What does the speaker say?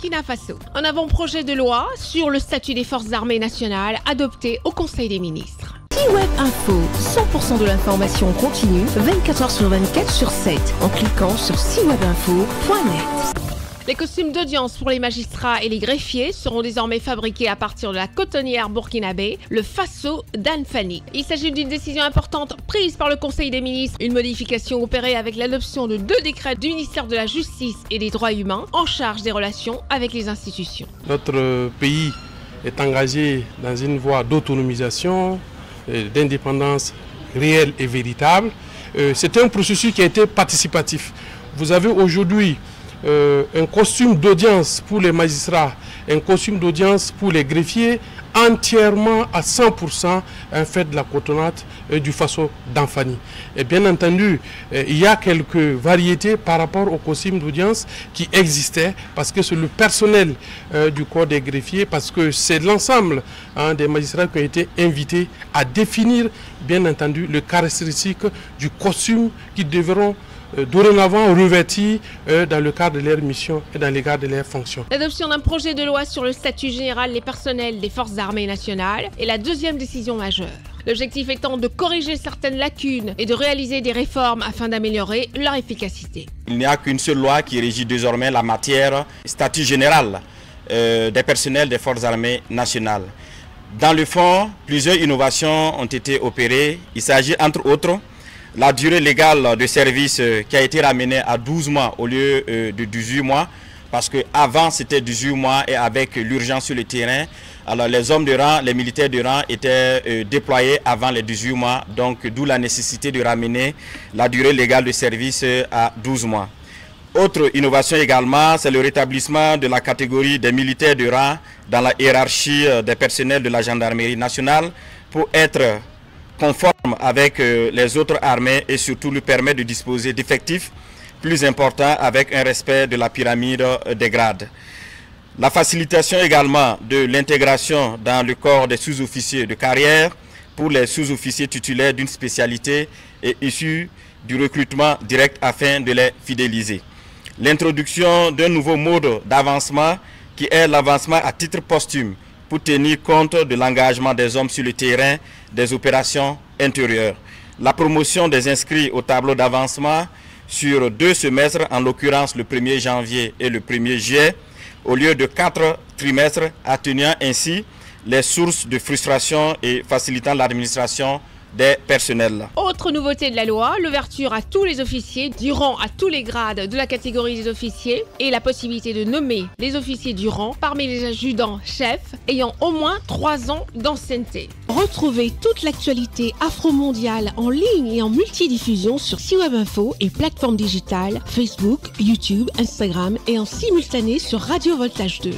Burkina Faso. Un avant-projet de loi sur le statut des forces armées nationales adopté au Conseil des ministres. C-Web Info, 100% de l'information continue, 24 h sur 24 sur 7, en cliquant sur cwebinfo.net. Les costumes d'audience pour les magistrats et les greffiers seront désormais fabriqués à partir de la cotonnière burkinabé, le Faso d'Anfani. Il s'agit d'une décision importante prise par le Conseil des ministres, une modification opérée avec l'adoption de 2 décrets du ministère de la Justice et des Droits humains en charge des relations avec les institutions. Notre pays est engagé dans une voie d'autonomisation, d'indépendance réelle et véritable. C'est un processus qui a été participatif. Vous avez aujourd'hui un costume d'audience pour les magistrats, un costume d'audience pour les greffiers, entièrement à 100% un fait de la cotonnade du Faso d'Anfani. Et bien entendu, il y a quelques variétés par rapport au costume d'audience qui existaient, parce que c'est le personnel du corps des greffiers, parce que c'est l'ensemble des magistrats qui ont été invités à définir, bien entendu, les caractéristiques du costume qui devront dorénavant revêtis dans le cadre de leur mission et dans le cadre de leurs fonctions. L'adoption d'un projet de loi sur le statut général des personnels des forces armées nationales est la deuxième décision majeure. L'objectif étant de corriger certaines lacunes et de réaliser des réformes afin d'améliorer leur efficacité. Il n'y a qu'une seule loi qui régit désormais la matière statut général des personnels des forces armées nationales. Dans le fond, plusieurs innovations ont été opérées. Il s'agit entre autres la durée légale de service qui a été ramenée à 12 mois au lieu de 18 mois, parce qu'avant c'était 18 mois et avec l'urgence sur le terrain, alors les hommes de rang, les militaires de rang étaient déployés avant les 18 mois, donc d'où la nécessité de ramener la durée légale de service à 12 mois. Autre innovation également, c'est le rétablissement de la catégorie des militaires de rang dans la hiérarchie des personnels de la gendarmerie nationale pour être conforme avec les autres armées et surtout lui permet de disposer d'effectifs plus importants avec un respect de la pyramide des grades. La facilitation également de l'intégration dans le corps des sous-officiers de carrière pour les sous-officiers titulaires d'une spécialité et issus du recrutement direct afin de les fidéliser. L'introduction d'un nouveau mode d'avancement qui est l'avancement à titre posthume pour tenir compte de l'engagement des hommes sur le terrain des opérations intérieures. La promotion des inscrits au tableau d'avancement sur 2 semestres, en l'occurrence le 1er janvier et le 1er juillet, au lieu de 4 trimestres, atténuant ainsi les sources de frustration et facilitant l'administration des personnels. Autre nouveauté de la loi, l'ouverture à tous les officiers du rang à tous les grades de la catégorie des officiers et la possibilité de nommer les officiers du rang parmi les adjudants-chefs ayant au moins 3 ans d'ancienneté. Retrouvez toute l'actualité afro-mondiale en ligne et en multidiffusion sur C-Web Info et plateformes digitales Facebook, YouTube, Instagram et en simultané sur Radio Voltage 2.